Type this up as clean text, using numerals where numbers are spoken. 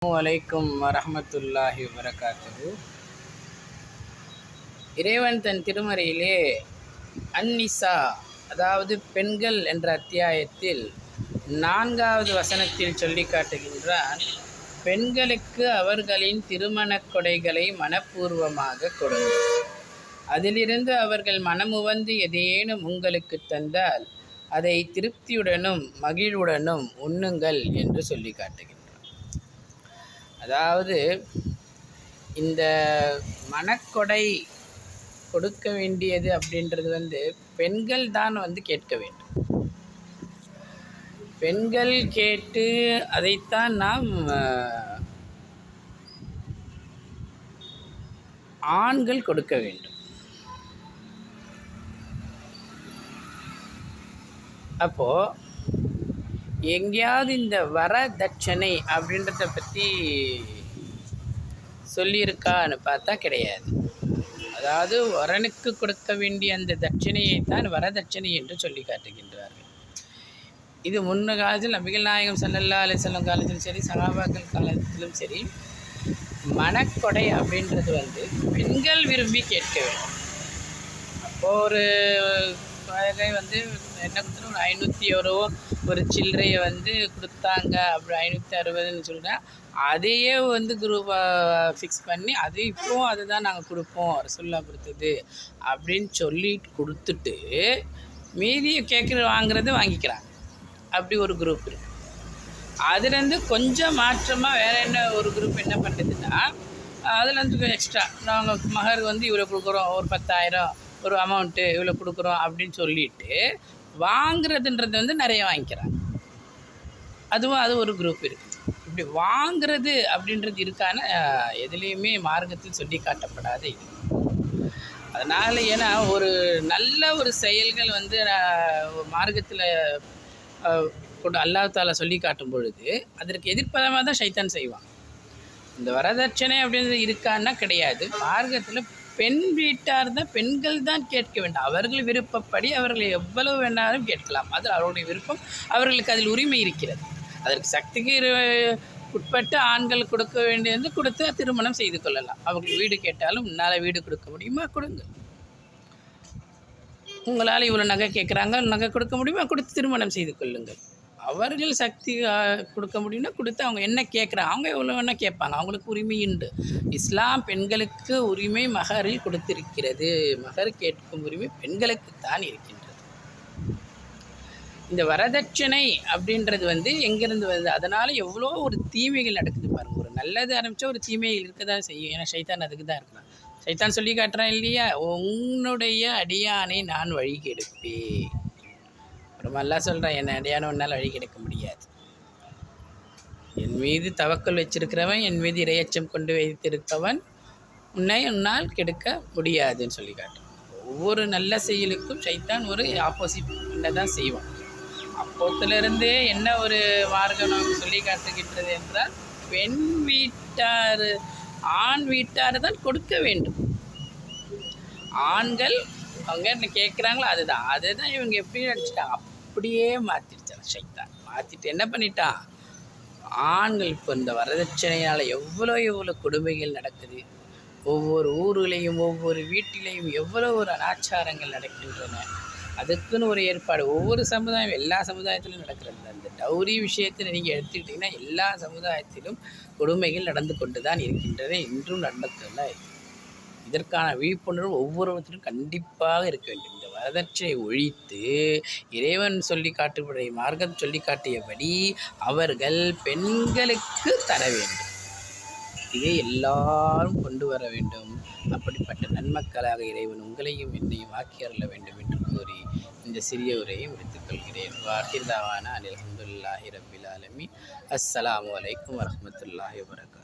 வலைக்கும் வரஹ்மத்துல்லாஹி வபரகாத்துஹு. இறைவன் தன் திருமறையிலே அந்நிசா, அதாவது பெண்கள் என்ற அத்தியாயத்தில் 4வது வசனத்தில் சொல்லி காட்டுகின்றான், பெண்களுக்கு அவர்களின் திருமணக் கொடைகளை மனப்பூர்வமாக கொடுங்கள், அதிலிருந்து அவர்கள் மனமுவந்து எதேனும் உங்களுக்கு தந்தால் அதை திருப்தியுடனும் மகிழ்வுடனும் உண்ணுங்கள் என்று சொல்லி காட்டுகின்றான். அதாவது இந்த மனக்கொடை கொடுக்க வேண்டியது அப்படின்றது பெண்கள் தான் கேட்க வேண்டும். பெண்கள் கேட்டு அதைத்தான் நாம் ஆண்கள் கொடுக்க வேண்டும். அப்போ எங்கேயாவது இந்த வரதட்சணை அப்படின்றத பற்றி சொல்லியிருக்கான்னு பார்த்தா கிடையாது. அதாவது வரனுக்கு கொடுக்க வேண்டிய அந்த தட்சணையைத்தான் வரதட்சணை என்று சொல்லி காட்டுகின்றார்கள். இது முன்ன காலத்தில் நபிகள் நாயகம் ஸல்லல்லாஹு அலைஹி வஸல்லம் காலத்திலும் சரி, சஹாபாக்கள் காலத்திலும் சரி, மனக்கொடை அப்படின்றது பெண்கள் விரும்பி கேட்க வேண்டும். அப்போது ஒரு என்ன கொடுத்தா ஒரு 500 ஒரு சில்லறையை கொடுத்தாங்க. அப்படி 560ன்னு சொல்கிறேன். அதையே குரூப் ஃபிக்ஸ் பண்ணி அது இப்போவும் அதுதான் நாங்கள் கொடுப்போம், ரசூலுல்லாஹ் கொடுத்தது அப்படின்னு சொல்லிட்டு கொடுத்துட்டு மீதியை வாங்குறது வாங்கிக்கிறாங்க. அப்படி ஒரு குரூப் இருக்குது. அதுலேருந்து கொஞ்சம் மாற்றமாக வேறு என்ன ஒரு குரூப் என்ன பண்ணுறதுன்னா, அதுலேருந்து எக்ஸ்ட்ரா நாங்கள் மகர் இவ்வளோ கொடுக்குறோம், ஒரு 10,000 ஒரு அமௌண்ட்டு இவ்வளோ கொடுக்குறோம் அப்படின்னு சொல்லிட்டு வாங்குறதுன்றது நிறைய வாங்கிக்கிறாங்க. அது ஒரு குரூப் இருக்குது. இப்படி வாங்கிறது அப்படின்றது இருக்கான எதுலேயுமே மார்க்கத்தில் சொல்லி காட்டப்படாத இது. அதனால் ஏன்னா ஒரு நல்ல ஒரு செயல்கள் மார்க்கத்தில் அல்லாஹ் தஆலா சொல்லி காட்டும் பொழுது அதற்கு எதிர்ப்பதமாக தான் ஷைத்தான் செய்வான். இந்த வரதட்சணை அப்படின்றது இருக்கான்னா கிடையாது. மார்க்கத்தில் பெண் வீட்டார் தான், பெண்கள் தான் கேட்க வேண்டும். அவர்கள் விருப்பப்படி அவர்கள் எவ்வளவு வேணாலும் கேட்கலாம். அது அவருடைய விருப்பம். அவர்களுக்கு அதில் உரிமை இருக்கிறது. அதற்கு சக்திக்கு உட்பட்டு ஆண்கள் கொடுக்க வேண்டியது கொடுத்து திருமணம் செய்து கொள்ளலாம். அவர்கள் வீடு கேட்டாலும் உன்னால் வீடு கொடுக்க முடியுமா, கொடுங்கள். உங்களால் இவ்வளோ நகை கேட்குறாங்க, நகை கொடுக்க முடியுமா, கொடுத்து திருமணம் செய்து கொள்ளுங்கள். அவர்கள் சக்தி கொடுக்க முடியும்னா கொடுத்து அவங்க என்ன கேட்குறாங்க, அவங்க எவ்வளோ வேணால் கேட்பாங்க, அவங்களுக்கு உரிமை உண்டு. இஸ்லாம் பெண்களுக்கு உரிமை மகரில் கொடுத்திருக்கிறது. மகர் கேட்கும் உரிமை பெண்களுக்கு தான் இருக்கின்றது. இந்த வரதட்சணை அப்படின்றது எங்கேருந்து வருது? அதனால் எவ்வளோ ஒரு தீமைகள் நடக்குது பாருங்கள். ஒரு நல்லது ஆரம்பித்தா ஒரு தீமைகள் இருக்க தான் செய்யும். ஏன்னா ஷைத்தான் அதுக்கு தான் இருக்கிறான். ஷைத்தான் சொல்லி காட்டுறான் இல்லையா, உன்னுடைய அடியானை நான் வழி கெடுப்பேன். ரொம்ப நல்லா சொல்கிறேன், என்னை அடியான உன்னால் வழி கெடுக்க முடியாது. என் மீது தவக்கல் வச்சிருக்கிறவன், என் மீது இரையச்சம் கொண்டு வைத்திருப்பவன் உன்னால் கெடுக்க முடியாதுன்னு சொல்லி காட்டுறான். ஒவ்வொரு நல்ல செயலுக்கும் ஷைத்தான் ஒரு ஆப்போசிட் தான் செய்வான். அப்போத்திலிருந்தே என்ன ஒரு மார்க்கம் நமக்கு சொல்லி காட்டுகின்றது என்றால், பெண் வீட்டார் ஆண் வீட்டார் தான் கொடுக்க வேண்டும். ஆண்கள் அவங்க என்ன கேட்குறாங்களோ அதுதான் இவங்க எப்படி நினச்சிட்டாங்க, அப்படியே மாற்றிடுச்சாங்க ஷைத்தான். மாற்றிட்டு என்ன பண்ணிட்டான், ஆண்கள் இப்போ இந்த வரதட்சணையால் எவ்வளோ கொடுமைகள் நடக்குது. ஒவ்வொரு ஊர்களையும் ஒவ்வொரு வீட்டிலையும் எவ்வளோ ஒரு அனாச்சாரங்கள் நடக்கின்றன. அதுக்குன்னு ஒரு ஏற்பாடு ஒவ்வொரு சமுதாயம், எல்லா சமுதாயத்திலும் நடக்கிறது. அந்த டௌரி விஷயத்தில் நீங்கள் எடுத்துக்கிட்டிங்கன்னா எல்லா சமுதாயத்திலும் கொடுமைகள் நடந்து கொண்டு தான் இருக்கின்றன, இன்றும் நடந்துதான். இதற்கான விழிப்புணர்வு ஒவ்வொருவத்திலும் கண்டிப்பாக இருக்க வேண்டும். இந்த வரதட்சணை ஒழித்து இறைவன் சொல்லி காட்டுபடி, மார்க்கம் சொல்லி காட்டியபடி அவர்கள் பெண்களுக்கு தர வேண்டும். இதை எல்லாரும் கொண்டு வர வேண்டும். அப்படிப்பட்ட நன்மக்களாக இறைவன் உங்களையும் என்னையும் ஆக்கி அருள வேண்டும் என்று கூறி இந்த சிறிய உரையை முடித்துக் கொள்கிறேன். வாஹிர் தாவானா அல்ஹம்துலில்லாஹி ரப்பில் ஆலமீன். அஸ்ஸலாமு அலைக்கும் வரஹ்மத்துல்லாஹி வபரகாத்துஹு.